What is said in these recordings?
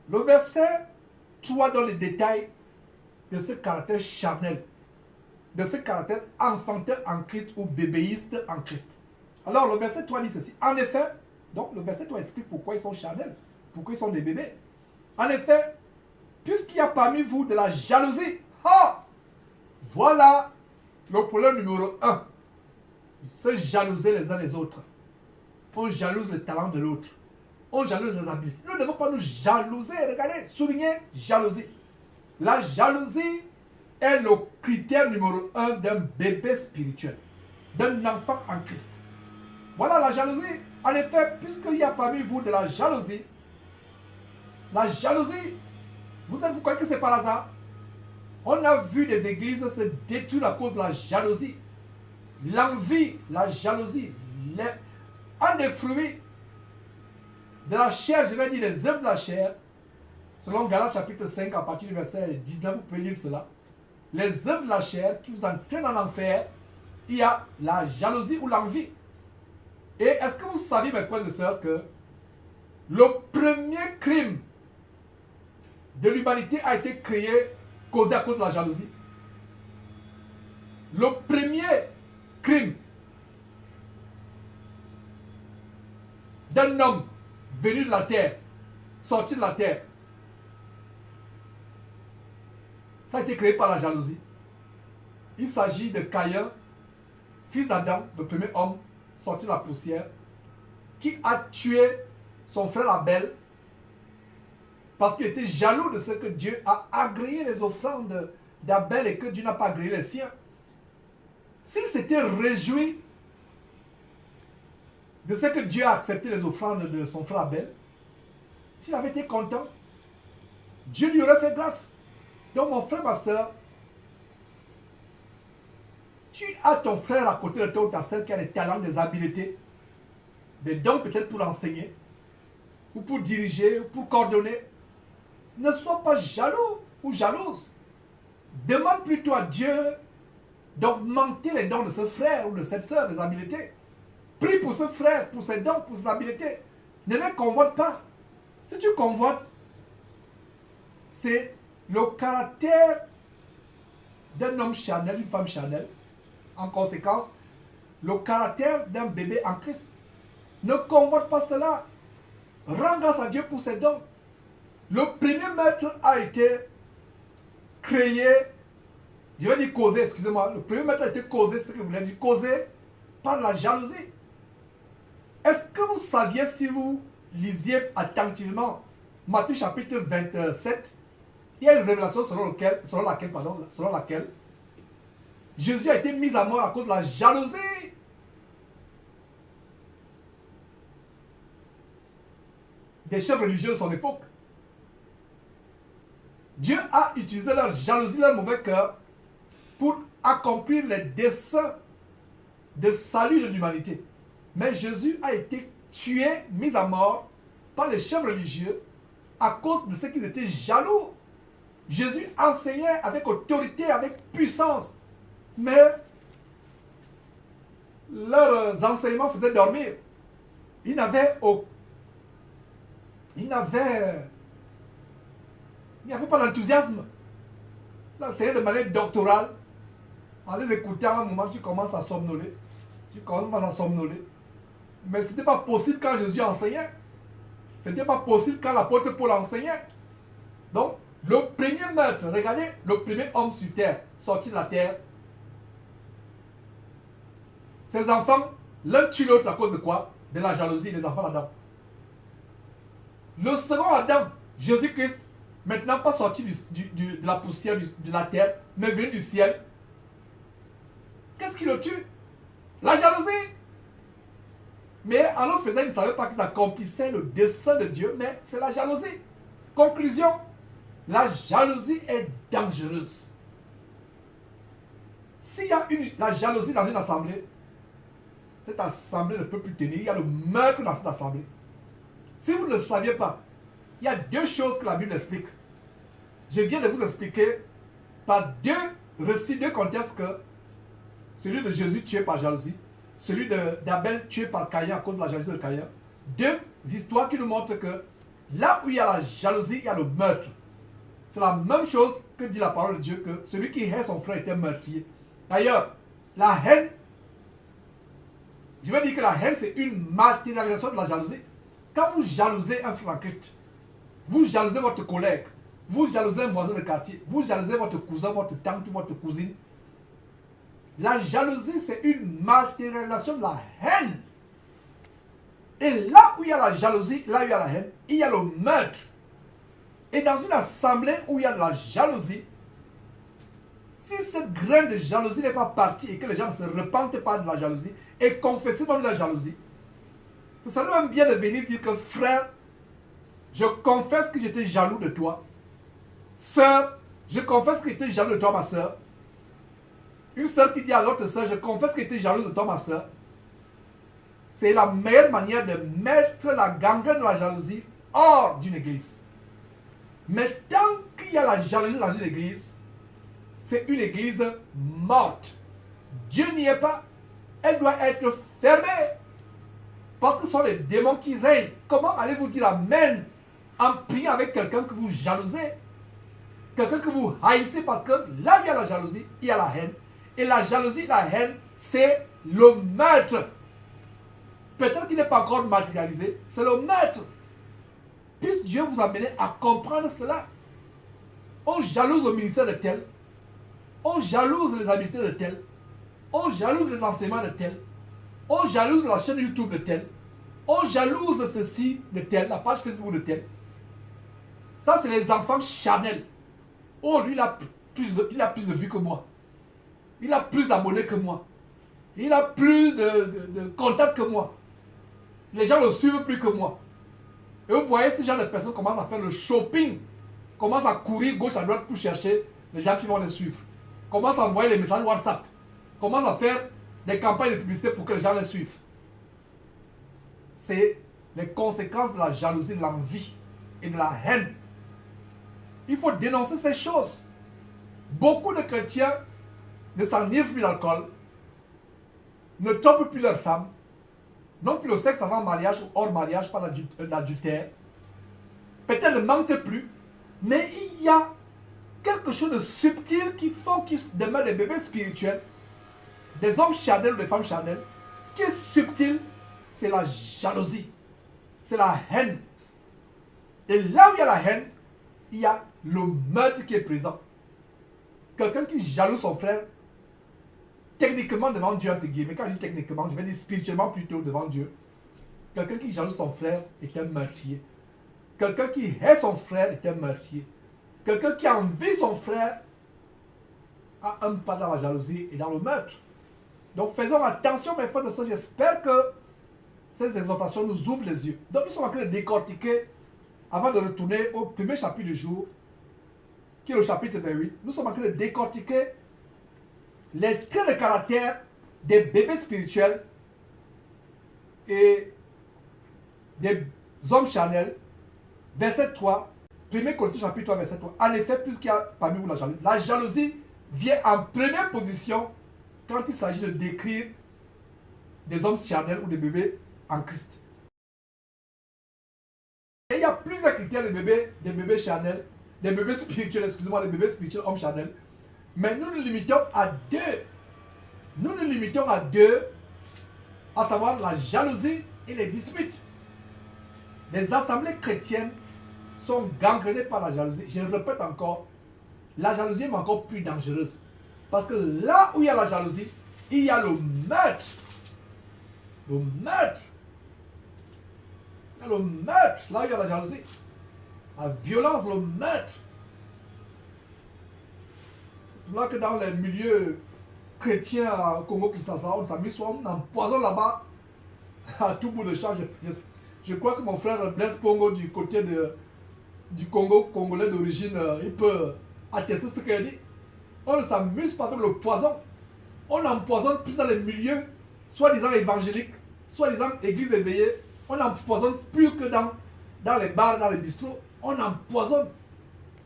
Le verset 3 donne les détails de ce caractère charnel, de ce caractère enfantin en Christ ou bébéiste en Christ. Alors le verset 3 dit ceci. En effet, donc le verset 3 explique pourquoi ils sont charnels, pourquoi ils sont des bébés. En effet, puisqu'il y a parmi vous de la jalousie, voilà le problème numéro 1. Se jalouser les uns les autres. On jalouse le talent de l'autre. On jalouse les habiletés. Nous ne devons pas nous jalouser. Regardez, soulignez jalousie. La jalousie est le critère numéro 1 d'un bébé spirituel, d'un enfant en Christ. Voilà la jalousie. En effet, puisqu'il y a parmi vous de la jalousie, vous croyez que c'est par hasard? On a vu des églises se détruire à cause de la jalousie. L'envie, la jalousie, un des fruits de la chair, je vais dire les œuvres de la chair, selon Galates chapitre 5, à partir du verset 19, vous pouvez lire cela. Les œuvres de la chair qui vous entraînent en enfer, il y a la jalousie ou l'envie. Et est-ce que vous saviez, mes frères et sœurs, que le premier crime de l'humanité a été causé à cause de la jalousie? Le premier crime d'un homme venu de la terre, sorti de la terre, ça a été créé par la jalousie. Il s'agit de Caïn, fils d'Adam, le premier homme sorti de la poussière, qui a tué son frère Abel parce qu'il était jaloux de ce que Dieu a agréé les offrandes d'Abel et que Dieu n'a pas agréé les siens. S'il s'était réjoui de ce que Dieu a accepté les offrandes de son frère Abel, s'il avait été content, Dieu lui aurait fait grâce. Donc mon frère, ma soeur, tu as ton frère à côté de toi ou ta soeur qui a des talents, des habiletés, des dons peut-être pour enseigner, ou pour diriger, ou pour coordonner. Ne sois pas jaloux ou jalouse. Demande plutôt à Dieu d'augmenter les dons de ce frère ou de cette soeur, des habiletés. Prie pour ce frère, pour ses dons, pour ses habiletés. Ne les convoite pas. Si tu convoites, c'est le caractère d'un homme charnel, d'une femme charnelle. En conséquence, le caractère d'un bébé en Christ. Ne convoite pas cela. Rends grâce à Dieu pour ses dons. Le premier maître a été créé, je vais dire causé, excusez-moi. Le premier maître a été causé, c'est ce que vous voulez dire, causé par la jalousie. Est-ce que vous saviez, si vous lisiez attentivement Matthieu chapitre 27, il y a une révélation selon laquelle Jésus a été mis à mort à cause de la jalousie des chefs religieux de son époque. Dieu a utilisé leur jalousie, leur mauvais cœur pour accomplir les desseins de salut de l'humanité. Mais Jésus a été tué, mis à mort par les chefs religieux à cause de ce qu'ils étaient jaloux. Jésus enseignait avec autorité, avec puissance. Mais leurs enseignements faisaient dormir. Ils n'avaient pas d'enthousiasme. Ils enseignaient de manière doctorale. En les écoutant, à un moment, tu commences à somnoler. Mais ce n'était pas possible quand Jésus enseignait. Ce n'était pas possible quand l'apôtre Paul enseignait. Donc, le premier maître, regardez, le premier homme sur terre, sorti de la terre, ses enfants, l'un tue l'autre à cause de quoi? De la jalousie, les enfants d'Adam. Le second Adam, Jésus-Christ, maintenant pas sorti de la poussière de la terre, mais venu du ciel. Qu'est-ce qui le tue? La jalousie. Mais en le faisant, ils ne savaient pas qu'ils accomplissaient le dessein de Dieu, mais c'est la jalousie. Conclusion, la jalousie est dangereuse. S'il y a la jalousie dans une assemblée, cette assemblée ne peut plus tenir. Il y a le meurtre dans cette assemblée. Si vous ne le saviez pas, il y a deux choses que la Bible explique. Je viens de vous expliquer par deux récits, deux contextes, que celui de Jésus tué par jalousie, celui d'Abel tué par Caïn à cause de la jalousie de Caïn. Deux histoires qui nous montrent que Là où il y a la jalousie, il y a le meurtre. C'est la même chose que dit la parole de Dieu, que celui qui hait son frère est un meurtrier. D'ailleurs, la haine, je veux dire que la haine, c'est une matérialisation de la jalousie. Quand vous jalousez un frère en Christ, vous jalousez votre collègue, vous jalousez un voisin de quartier, vous jalousez votre cousin, votre tante, votre cousine. La jalousie, c'est une matérialisation de la haine. Et là où il y a la jalousie, là où il y a la haine, il y a le meurtre. Et dans une assemblée où il y a de la jalousie, si cette graine de jalousie n'est pas partie et que les gens ne se repentent pas de la jalousie et confessent même la jalousie, ce serait même bien de venir dire que frère, je confesse que j'étais jaloux de toi. Sœur, je confesse que j'étais jaloux de toi, ma sœur. Une sœur qui dit à l'autre sœur, je confesse que j'étais jaloux de toi, ma sœur. C'est la meilleure manière de mettre la gangrène de la jalousie hors d'une église. Mais tant qu'il y a la jalousie dans une église, c'est une église morte. Dieu n'y est pas. Elle doit être fermée. Parce que ce sont les démons qui règnent. Comment allez-vous dire amen en priant avec quelqu'un que vous jalousez? Quelqu'un que vous haïssez, parce que là où il y a la jalousie, il y a la haine. Et la jalousie, la haine, c'est le meurtre. Peut-être qu'il n'est pas encore matérialisé, c'est le meurtre. Puisse Dieu vous amener à comprendre cela. On jalouse le ministère de tel. On jalouse les habiletés de tel. On jalouse les enseignements de tel. On jalouse la chaîne YouTube de tel. On jalouse ceci de tel, la page Facebook de tel. Ça, c'est les enfants charnels. Oh, lui, il a plus de vues que moi. Il a plus d'abonnés que moi. Il a plus de contacts que moi. Les gens ne le suivent plus que moi. Et vous voyez, ces gens de personnes commencent à faire le shopping. Commencent à courir gauche à droite pour chercher les gens qui vont les suivre. Commencent à envoyer les messages WhatsApp. Commencent à faire des campagnes de publicité pour que les gens les suivent. C'est les conséquences de la jalousie, de l'envie et de la haine. Il faut dénoncer ces choses. Beaucoup de chrétiens ne s'enivrent plus d'alcool, ne trompent plus leurs femmes, n'ont plus le sexe avant mariage ou hors mariage par l'adultère. Peut-être ne mentent plus, mais il y a quelque chose de subtil qui font qu'ils demeurent des bébés spirituels, des hommes charnels ou des femmes charnelles. Qui est subtil, c'est la jalousie, c'est la haine. Et là où il y a la haine, il y a le meurtre qui est présent. Quelqu'un qui jalouse son frère, techniquement devant Dieu, entre guillemets, quand je dis techniquement, je vais dire spirituellement plutôt devant Dieu. Quelqu'un qui jalouse son frère est un meurtrier. Quelqu'un qui hait son frère est un meurtrier. Quelqu'un qui envie son frère a un pas dans la jalousie et dans le meurtre. Donc faisons attention, mes frères et sœurs. J'espère que ces exhortations nous ouvrent les yeux. Donc nous sommes en train de décortiquer, avant de retourner au premier chapitre du jour, qui est le chapitre 28, nous sommes en train de décortiquer les traits de caractère des bébés spirituels et des hommes charnels. Verset 3, 1 Corinthiens chapitre 3, verset 3. En effet, puisqu'il y a parmi vous la jalousie vient en première position quand il s'agit de décrire des hommes charnels ou des bébés en Christ. Et il y a plusieurs critères des bébés charnels, des bébés spirituels, excusez-moi, des bébés spirituels, hommes charnels. Mais nous nous limitons à deux. Nous nous limitons à deux, à savoir la jalousie et les disputes. Les assemblées chrétiennes sont gangrénées par la jalousie. Je le répète encore, la jalousie est encore plus dangereuse. Parce que là où il y a la jalousie, il y a le meurtre. Le meurtre. Il y a le meurtre, là où il y a la jalousie. La violence, le meurtre. C'est pour ça que dans les milieux chrétiens à Congo-Kinshasa, on s'amuse, on empoisonne là-bas à tout bout de champ. Je crois que mon frère Blaise Pongo du côté du Congo, congolais d'origine, il peut attester ce qu'il dit. On ne s'amuse pas avec le poison. On empoisonne plus dans les milieux, soi-disant évangéliques, soi-disant église éveillée. On empoisonne plus que dans les bars, dans les bistrots. On empoisonne.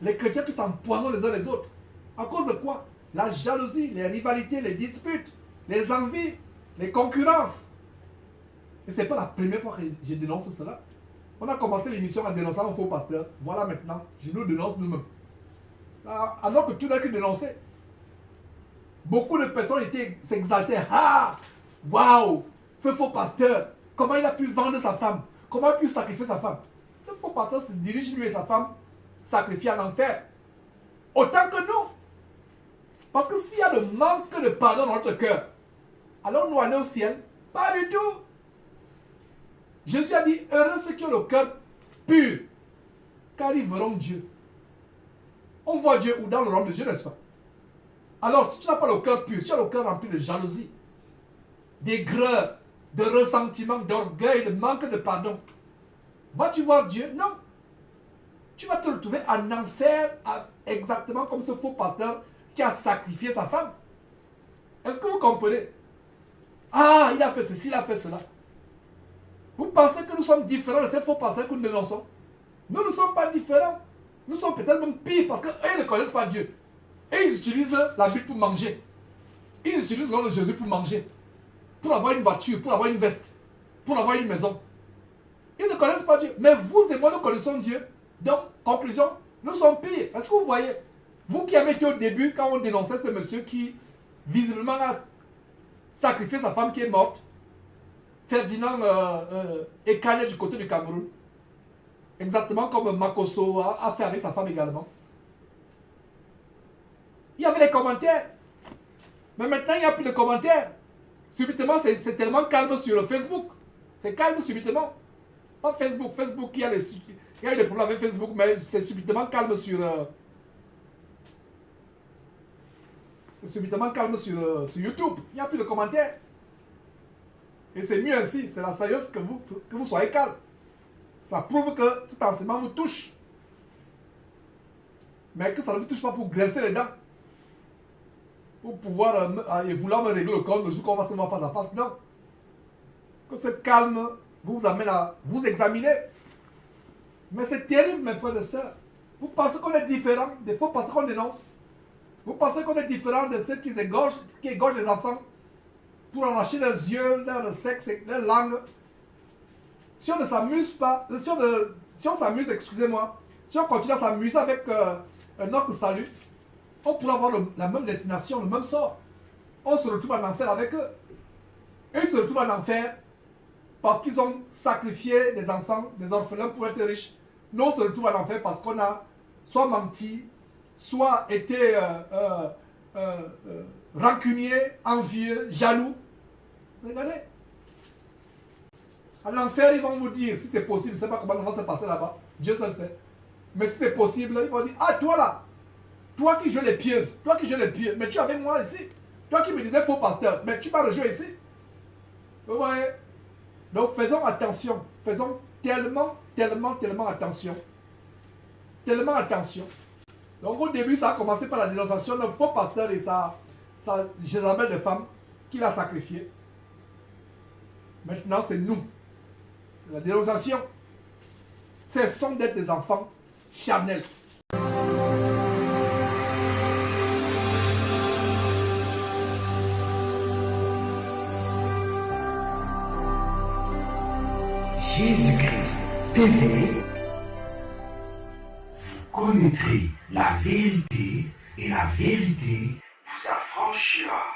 Les chrétiens qui s'empoisonnent les uns les autres. À cause de quoi? La jalousie, les rivalités, les disputes, les envies, les concurrences. Et ce n'est pas la première fois que je dénonce cela. On a commencé l'émission en dénonçant un faux pasteur. Voilà maintenant, je nous dénonce nous-mêmes. Alors que tout n'a que dénoncé. Beaucoup de personnes s'exaltaient. Ah, waouh, ce faux pasteur, comment il a pu vendre sa femme? Comment il a pu sacrifier sa femme? Ce faux pasteur se dirige lui et sa femme sacrifiés en enfer. Autant que nous. Parce que s'il y a le manque de pardon dans notre cœur, alors nous allons au ciel? Pas du tout. Jésus a dit, heureux ceux qui ont le cœur pur, car ils verront Dieu. On voit Dieu ou dans le royaume de Dieu, n'est-ce pas? Alors, si tu n'as pas le cœur pur, si tu as le cœur rempli de jalousie, d'aigreur, de ressentiment, d'orgueil, de manque de pardon, vas-tu voir Dieu? Non. Tu vas te retrouver en enfer exactement comme ce faux pasteur qui a sacrifié sa femme. Est-ce que vous comprenez? Ah, il a fait ceci, il a fait cela. Vous pensez que nous sommes différents de ces faux pasteurs que nous dénonçons? Nous ne sommes pas différents. Nous sommes peut-être même pires parce qu'eux ne connaissent pas Dieu. Et ils utilisent la Bible pour manger. Ils utilisent le nom de Jésus pour manger. Pour avoir une voiture, pour avoir une veste, pour avoir une maison. Ils ne connaissent pas Dieu. Mais vous et moi, nous connaissons Dieu. Donc, conclusion, nous sommes pires. Est-ce que vous voyez? Vous qui avez été au début, quand on dénonçait ce monsieur qui, visiblement, a sacrifié sa femme qui est morte, Ferdinand Ekane du côté du Cameroun, exactement comme Makosso a fait avec sa femme également. Il y avait des commentaires. Mais maintenant, il n'y a plus de commentaires. Subitement, c'est tellement calme sur le Facebook. C'est calme subitement. Pas Facebook. Facebook, il y a des problèmes avec Facebook, mais c'est subitement calme sur... c'est subitement calme sur YouTube. Il n'y a plus de commentaires. Et c'est mieux ainsi. C'est la sagesse que vous soyez calme. Ça prouve que cet enseignement vous touche. Mais que ça ne vous touche pas pour grincer les dents. Pour pouvoir et vouloir me régler le compte le jour qu'on va se voir face à face. Non. Que ce calme vous amène à vous examiner. Mais c'est terrible, mes frères et sœurs. Vous pensez qu'on est différent des faux pasteurs qu'on dénonce? Vous pensez qu'on est différent de ceux qui égorgent les enfants pour arracher leurs yeux, leur sexe, leur langue? Si on ne s'amuse pas, si on s'amuse, excusez-moi, si on continue à s'amuser avec notre salut, on pourra avoir la même destination, le même sort. On se retrouve en enfer avec eux. Et ils se retrouvent en enfer parce qu'ils ont sacrifié des enfants, des orphelins pour être riches. Nous, on se retrouve en enfer parce qu'on a soit menti, soit été rancunier, envieux, jaloux. Regardez. À l'enfer, ils vont vous dire, si c'est possible, je ne sais pas comment ça va se passer là-bas. Dieu seul sait. Mais si c'est possible, ils vont dire, ah, toi là, toi qui joues les pieuses, mais tu es avec moi ici. Toi qui me disais faux pasteur, mais tu vas rejouer ici. Vous voyez? Donc faisons attention. Faisons tellement attention. Tellement attention. Donc au début, ça a commencé par la dénonciation d'un faux pasteur et sa Jézabel de femme qui l'a sacrifié. Maintenant, c'est nous. C'est la dénonciation. Cessons d'être des enfants charnels. Jésus-Christ TV, vous connaîtrez la vérité et la vérité vous affranchira.